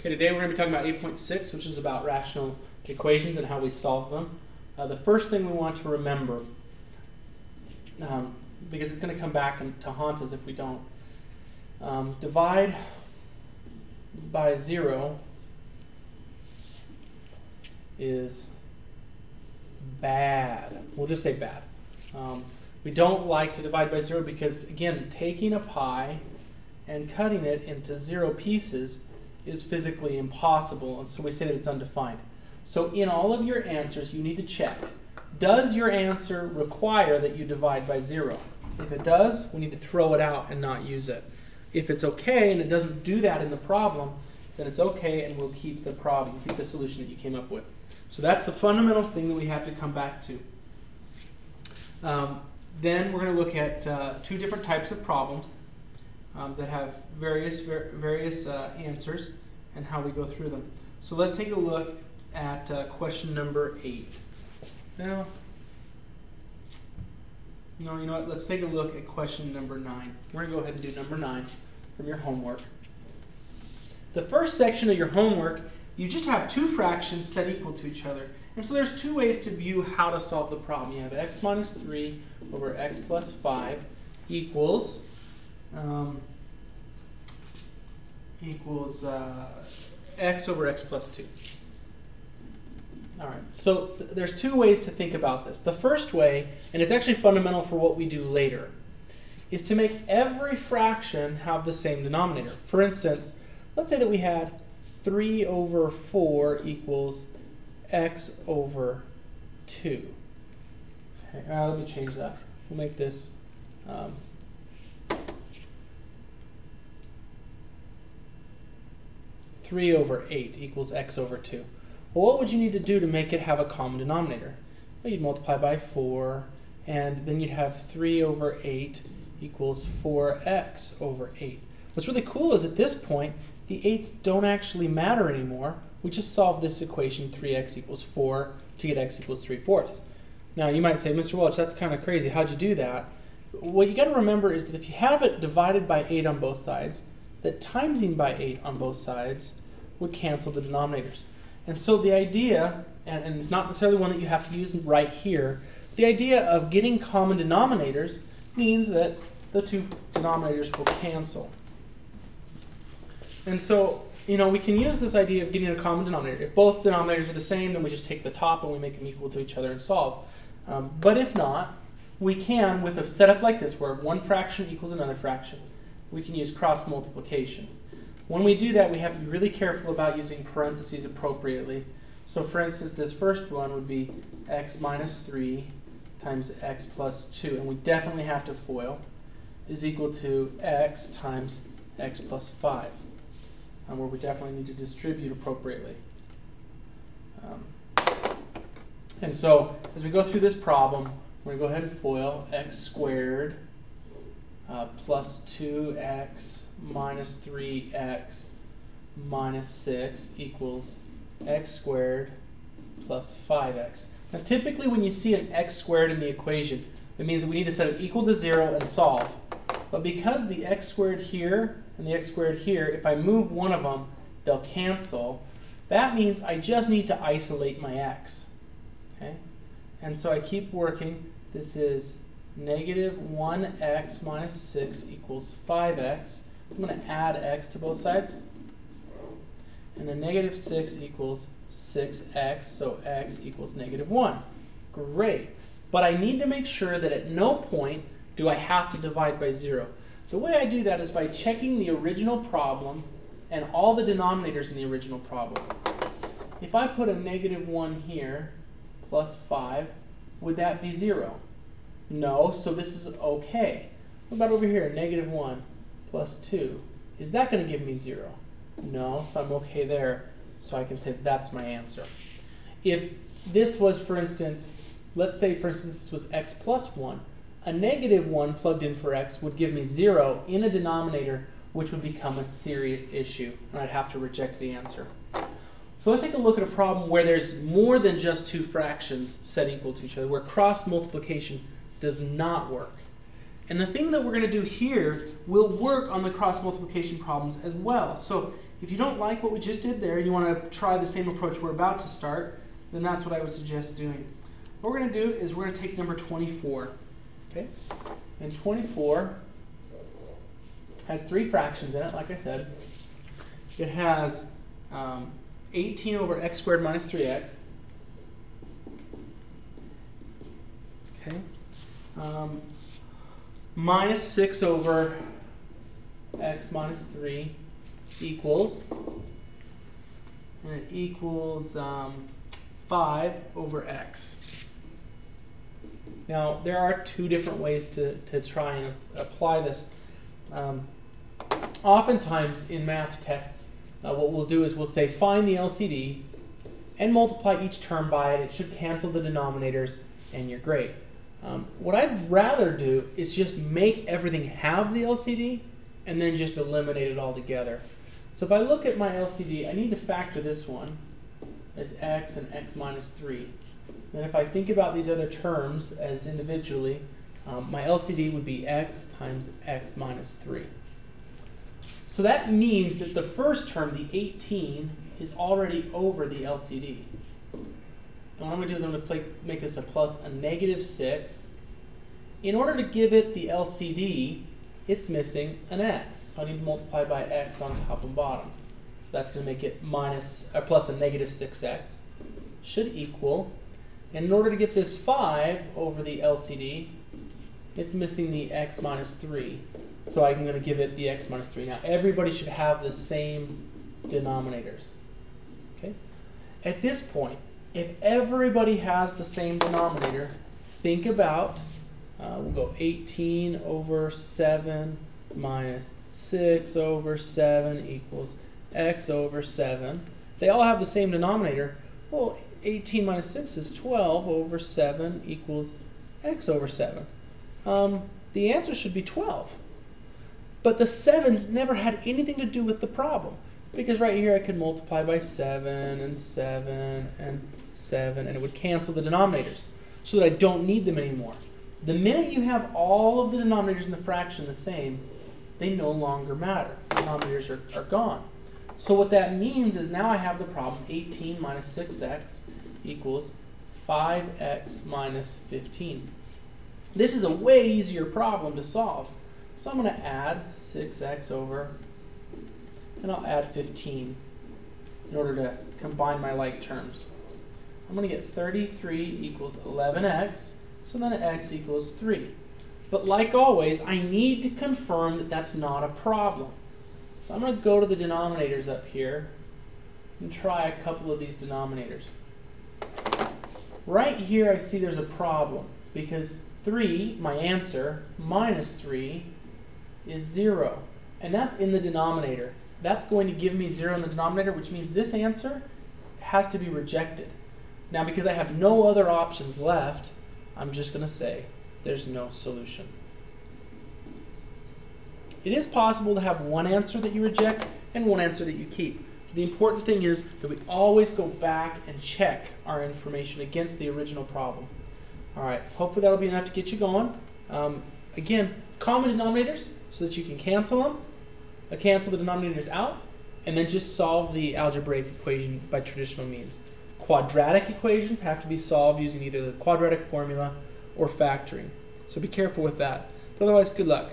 Okay, today we're going to be talking about 8.6, which is about rational equations and how we solve them. The first thing we want to remember, because it's going to come back to haunt us if we don't, divide by 0 is bad. We'll just say bad. We don't like to divide by 0 because, again, taking a pie and cutting it into 0 pieces is physically impossible, and so we say that it's undefined. So in all of your answers, you need to check, does your answer require that you divide by 0? If it does, we need to throw it out and not use it. If it's okay and it doesn't do that in the problem, then it's okay and we'll keep the problem, keep the solution that you came up with. So that's the fundamental thing that we have to come back to. Then we're going to look at two different types of problems that have various answers and how we go through them. So let's take a look at question number 8. Now, no, you know what? Let's take a look at question number 9. We're going to go ahead and do number 9 from your homework. The first section of your homework, you just have two fractions set equal to each other. And so there's two ways to view how to solve the problem. You have x minus 3 over x plus 5 equals x over x plus 2. All right, so there's two ways to think about this. The first way, and it's actually fundamental for what we do later, is to make every fraction have the same denominator. For instance, let's say that we had 3 over 4 equals x over 2. Okay, let me change that. We'll make this 3 over 8 equals x over 2. Well, what would you need to do to make it have a common denominator? Well, you'd multiply by 4, and then you'd have 3 over 8 equals 4x over 8. What's really cool is at this point, the 8's don't actually matter anymore. We just solved this equation, 3x equals 4, to get x equals 3/4. Now, you might say, Mr. Welch, that's kind of crazy. How'd you do that? What you got to remember is that if you have it divided by 8 on both sides, that timesing by 8 on both sides would cancel the denominators. And so the idea, and it's not necessarily one that you have to use right here, the idea of getting common denominators means that the two denominators will cancel. And so, you know, we can use this idea of getting a common denominator. If both denominators are the same, then we just take the top and we make them equal to each other and solve. But if not, we can, with a setup like this, where one fraction equals another fraction, we can use cross multiplication. When we do that, we have to be really careful about using parentheses appropriately. So for instance, this first one would be x minus 3 times x plus 2, and we definitely have to FOIL, is equal to x times x plus 5. Where we definitely need to distribute appropriately. And so as we go through this problem, we're going to go ahead and FOIL x squared plus 2x minus 3x minus 6 equals x squared plus 5x. Now typically when you see an x squared in the equation, it means that we need to set it equal to 0 and solve. But because the x squared here and the x squared here, if I move one of them, they'll cancel. That means I just need to isolate my x. Okay? And so I keep working. This is negative 1x minus 6 equals 5x. I'm going to add x to both sides. And then negative 6 equals 6x, so x equals negative 1. Great. But I need to make sure that at no point do I have to divide by 0. The way I do that is by checking the original problem and all the denominators in the original problem. If I put a negative 1 here plus 5, would that be 0? No, so this is okay. What about over here, negative 1 plus 2? Is that going to give me 0? No, so I'm okay there, so I can say that's my answer. If this was, for instance, let's say, for instance, this was x plus 1, a negative 1 plugged in for x would give me 0 in a denominator, which would become a serious issue, and I'd have to reject the answer. So let's take a look at a problem where there's more than just two fractions set equal to each other, where cross multiplication does not work. And the thing that we're going to do here will work on the cross multiplication problems as well. So If you don't like what we just did there and you want to try the same approach we're about to start, then that's what I would suggest doing. What we're going to do is we're going to take number 24. Okay? And 24 has 3 fractions in it, like I said. It has 18 over x squared minus 3x. Okay? Minus 6 over x minus 3 equals, and it equals 5 over x. Now, there are 2 different ways to try and apply this. Oftentimes in math tests, what we'll do is we'll say find the LCD and multiply each term by it. It should cancel the denominators and you're great. What I'd rather do is just make everything have the LCD and then just eliminate it altogether. So if I look at my LCD, I need to factor this one as x and x minus 3. Then if I think about these other terms as individually, my LCD would be x times x minus 3. So that means that the first term, the 18, is already over the LCD. And what I'm going to do is I'm going to make this a plus a negative 6. In order to give it the LCD, it's missing an x. So I need to multiply by x on top and bottom. So that's going to make it plus a negative 6x. Should equal. And in order to get this 5 over the LCD, it's missing the x minus 3. So I'm going to give it the x minus 3. Now everybody should have the same denominators. Okay? At this point, if everybody has the same denominator, think about, we'll go 18 over 7 minus 6 over 7 equals x over 7. They all have the same denominator. Well, 18 minus 6 is 12 over 7 equals x over 7. The answer should be 12. But the 7's never had anything to do with the problem. Because right here I could multiply by 7 and 7 and 7, and it would cancel the denominators so that I don't need them anymore. The minute you have all of the denominators in the fraction the same, they no longer matter. The denominators are gone. So what that means is now I have the problem 18 minus 6x equals 5x minus 15. This is a way easier problem to solve. So I'm going to add 6x over, and I'll add 15 in order to combine my like terms. I'm going to get 33 equals 11x, so then x equals 3. But like always, I need to confirm that that's not a problem. So I'm going to go to the denominators up here and try a couple of these denominators. Right here I see there's a problem because 3, my answer, minus 3 is 0. And that's in the denominator. That's going to give me 0 in the denominator, which means this answer has to be rejected. Now, because I have no other options left, I'm just going to say there's no solution. It is possible to have one answer that you reject and one answer that you keep. The important thing is that we always go back and check our information against the original problem. All right, hopefully that'll be enough to get you going. Again, common denominators so that you can cancel them, cancel the denominators out, and then just solve the algebraic equation by traditional means. Quadratic equations have to be solved using either the quadratic formula or factoring. So be careful with that. But otherwise, good luck.